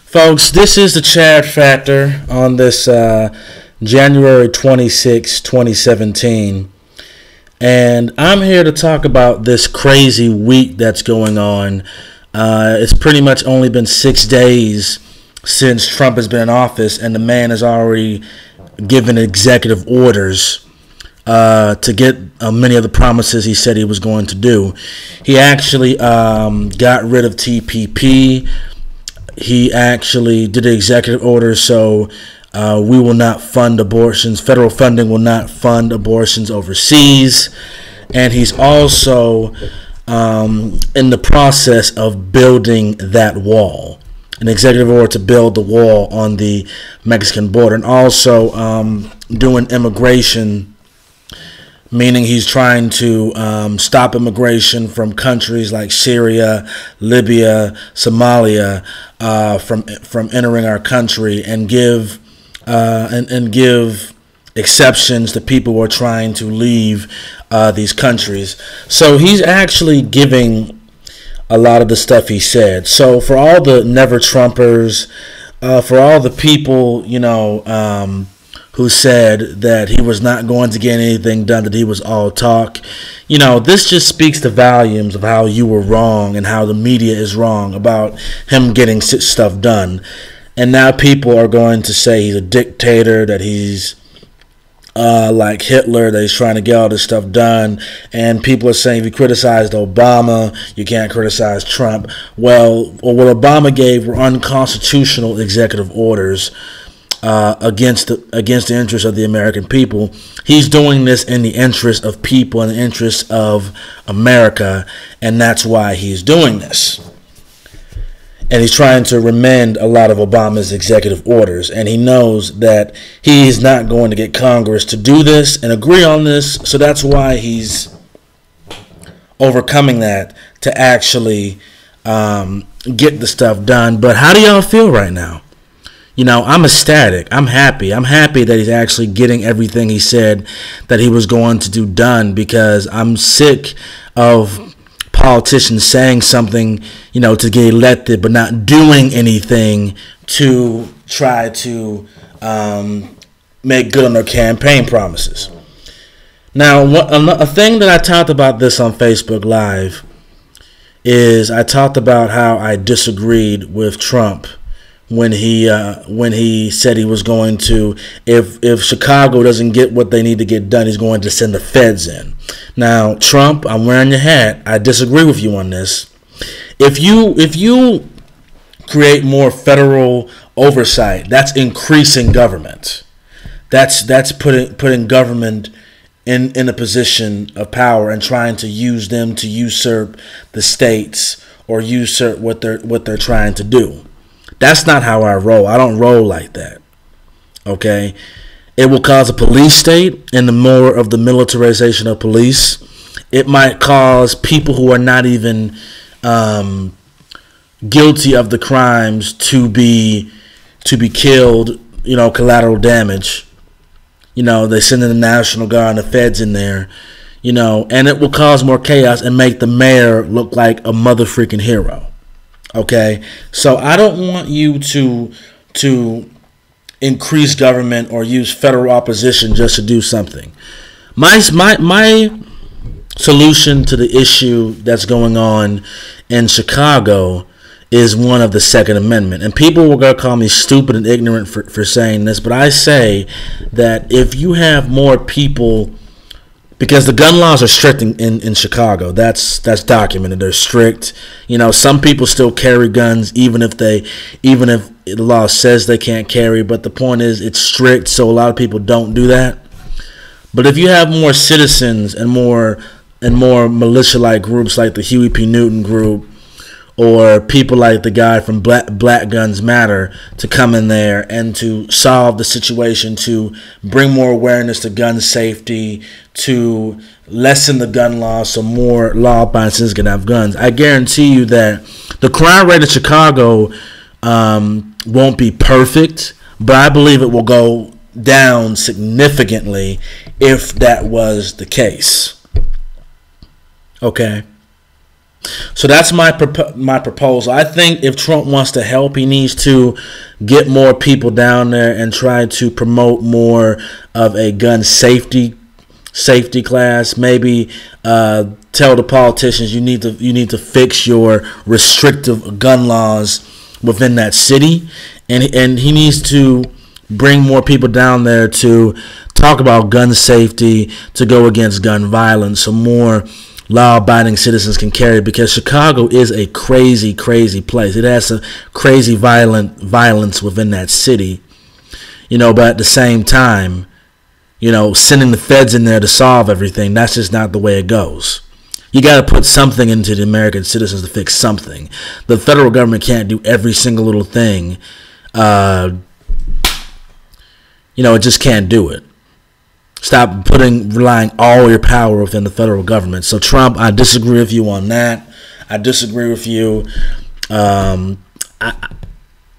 Folks, this is the Chad Factor on this January 26, 2017. And I'm here to talk about this crazy week that's going on. It's pretty much only been 6 days since Trump has been in office, and the man has already given executive orders to get many of the promises he said he was going to do. He actually got rid of TPP. He actually did the executive order, so we will not fund abortions. Federal funding will not fund abortions overseas. And he's also in the process of building that wall, an executive order to build the wall on the Mexican border, and also doing immigration, meaning he's trying to stop immigration from countries like Syria, Libya, Somalia from entering our country, and give exceptions to people who are trying to leave these countries. So he's actually giving a lot of the stuff he said. So for all the never Trumpers, for all the people, who said that he was not going to get anything done, that he was all talk, this just speaks to volumes of how you were wrong and how the media is wrong about him getting stuff done. And now people are going to say he's a dictator, that he's like Hitler, that he's trying to get all this stuff done. And people are saying if you criticized Obama, you can't criticize Trump. Well, what Obama gave were unconstitutional executive orders against the interests of the American people. He's doing this in the interest of people, in the interest of America, and that's why he's doing this. And he's trying to amend a lot of Obama's executive orders, and he knows that he's not going to get Congress to do this and agree on this, so that's why he's overcoming that to actually get the stuff done. But how do y'all feel right now? I'm ecstatic. I'm happy. I'm happy that he's actually getting everything he said that he was going to do done, because I'm sick of politicians saying something, to get elected, but not doing anything to try to make good on their campaign promises. Now, a thing that I talked about this on Facebook Live is I talked about how I disagreed with Trump when he said he was going to, if Chicago doesn't get what they need to get done, he's going to send the feds in. Now, Trump, I'm wearing your hat. I disagree with you on this. If you create more federal oversight, that's increasing government. That's putting government in a position of power and trying to use them to usurp the states or usurp what they're trying to do. That's not how I roll. I don't roll like that. Okay? It will cause a police state and the more of the militarization of police. It might cause people who are not even guilty of the crimes to be killed, collateral damage. They send in the National Guard and the feds in there, and it will cause more chaos and make the mayor look like a mother freaking hero. Okay, so I don't want you to increase government or use federal opposition just to do something. My solution to the issue that's going on in Chicago is one of the Second Amendment. And people were going to call me stupid and ignorant for saying this, but I say that if you have more people, because the gun laws are strict in Chicago. That's documented. They're strict. Some people still carry guns even if the law says they can't carry. But the point is, it's strict, so a lot of people don't do that. But if you have more citizens and more militia-like groups like the Huey P. Newton group, or people like the guy from Black Guns Matter to come in there and to solve the situation, to bring more awareness to gun safety, to lessen the gun law so more law-abiding citizens can have guns. I guarantee you that the crime rate in Chicago won't be perfect, but I believe it will go down significantly if that was the case. Okay? So that's my proposal. I think if Trump wants to help, he needs to get more people down there and try to promote more of a gun safety class. Maybe tell the politicians you need to fix your restrictive gun laws within that city, and he needs to bring more people down there to talk about gun safety, to go against gun violence, so more law-abiding citizens can carry, because Chicago is a crazy place. It has a crazy violence within that city, but at the same time, sending the feds in there to solve everything, that's just not the way it goes. You got to put something into the American citizens to fix something. The federal government can't do every single little thing. It just can't do it. Stop relying all your power within the federal government. So Trump, I disagree with you on that. I disagree with you. I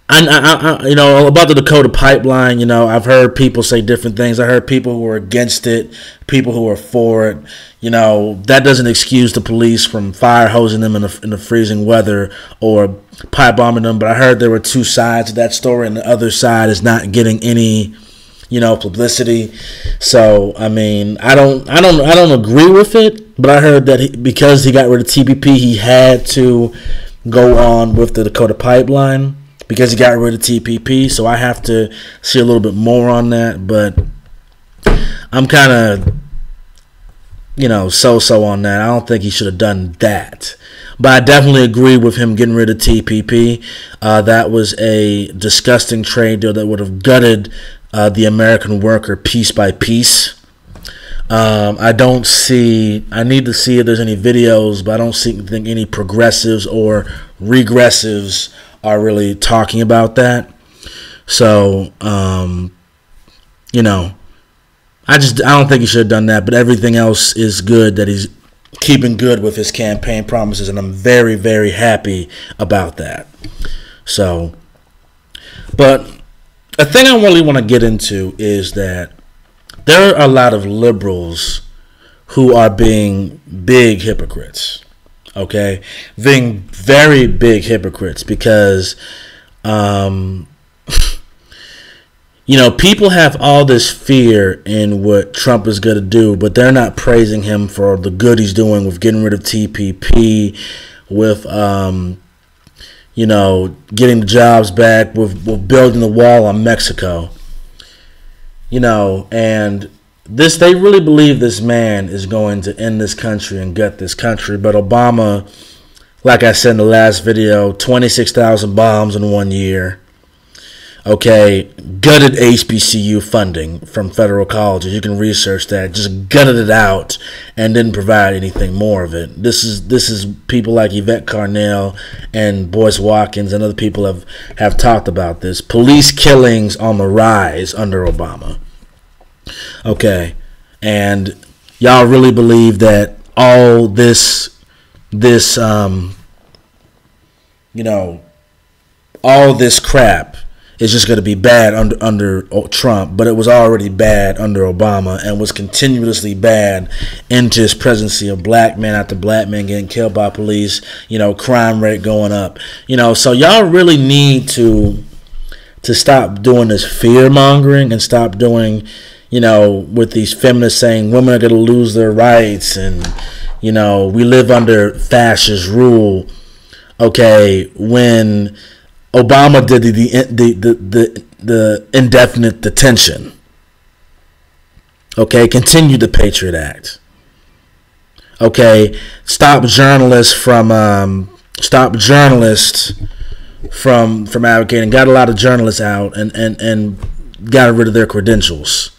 about the Dakota pipeline. I've heard people say different things. I heard people who are against it, people who are for it. That doesn't excuse the police from fire hosing them in the freezing weather or pipe bombing them. But I heard there were two sides to that story, and the other side is not getting any publicity. So I don't agree with it, but I heard that because he got rid of TPP, he had to go on with the Dakota pipeline because he got rid of TPP. So I have to see a little bit more on that, but I'm kind of so on that. I don't think he should have done that, but I definitely agree with him getting rid of TPP. That was a disgusting trade deal that would have gutted the American worker piece by piece. I need to see if there's any videos, but I don't think any progressives or regressives are really talking about that. So, I don't think he should have done that, but everything else is good, that he's keeping good with his campaign promises, and I'm very, very happy about that. So, but a thing I really want to get into is that there are a lot of liberals who are being big hypocrites, okay? Being very big hypocrites because, people have all this fear in what Trump is going to do, but they're not praising him for the good he's doing with getting rid of TPP, with getting the jobs back, with building the wall on Mexico. And they really believe this man is going to end this country and gut this country. But Obama, like I said in the last video, 26,000 bombs in 1 year. Okay, gutted HBCU funding from federal colleges. You can research that. Just gutted it out and didn't provide anything more of it. This is people like Yvette Carnell and Boyce Watkins and other people have talked about this. Police killings on the rise under Obama. Okay, and y'all really believe that all this crap is just going to be bad under Trump, but it was already bad under Obama and was continuously bad into his presidency of black man after black man getting killed by police, crime rate going up. So y'all really need to stop doing this fear mongering and stop doing, with these feminists saying women are going to lose their rights and, we live under fascist rule. Okay, when Obama did the indefinite detention. Okay, continued the Patriot Act. Okay, stop journalists from advocating. Got a lot of journalists out and got rid of their credentials.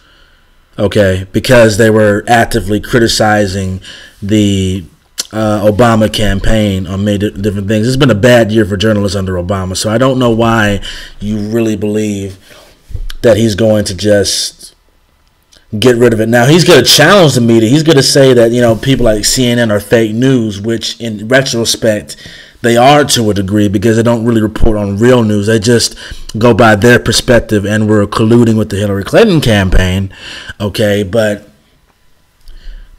Okay, because they were actively criticizing the Obama campaign on many different things. It's been a bad year for journalists under Obama, so I don't know why you really believe that he's going to just get rid of it. Now, he's going to challenge the media. He's going to say that, people like CNN are fake news, which in retrospect, they are to a degree because they don't really report on real news. They just go by their perspective and were colluding with the Hillary Clinton campaign. Okay, but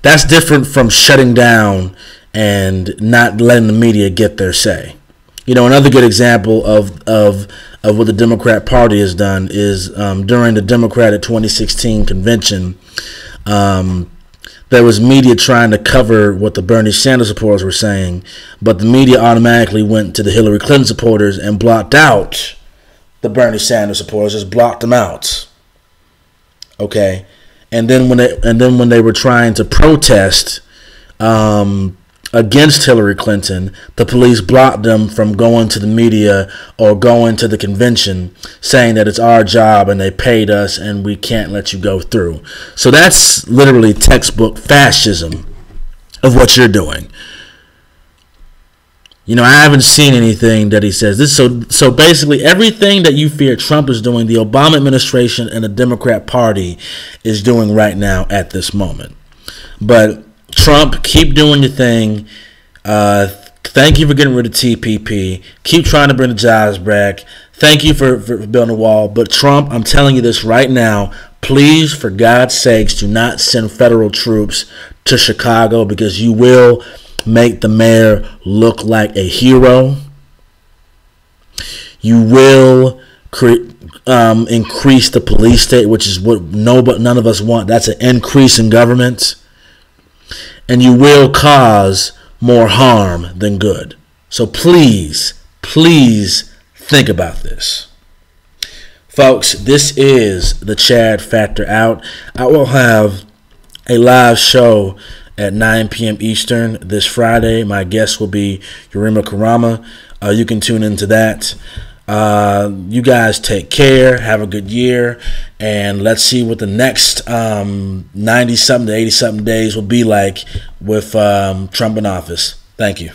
that's different from shutting down and not letting the media get their say. Another good example of what the Democrat Party has done is during the Democratic 2016 convention, there was media trying to cover what the Bernie Sanders supporters were saying, but the media automatically went to the Hillary Clinton supporters and blocked out the Bernie Sanders supporters, just blocked them out. Okay, and then when they were trying to protest against Hillary Clinton, the police blocked them from going to the media or going to the convention, saying that it's our job and they paid us and we can't let you go through. So that's literally textbook fascism of what you're doing. I haven't seen anything that he says this. So basically everything that you fear Trump is doing, the Obama administration and the Democrat Party is doing right now at this moment. But Trump, keep doing your thing. Thank you for getting rid of TPP. Keep trying to bring the jobs back. Thank you for building a wall. But Trump, I'm telling you this right now, please, for God's sakes, do not send federal troops to Chicago, because you will make the mayor look like a hero. You will increase the police state, which is what none of us want. That's an increase in government. And you will cause more harm than good. So please think about this. Folks, this is the Chad Factor Out. I will have a live show at 9 p.m. Eastern this Friday. My guest will be Yurima Karama. You can tune into that. You guys take care. Have a good year. And let's see what the next 90-something to 80-something days will be like with Trump in office. Thank you.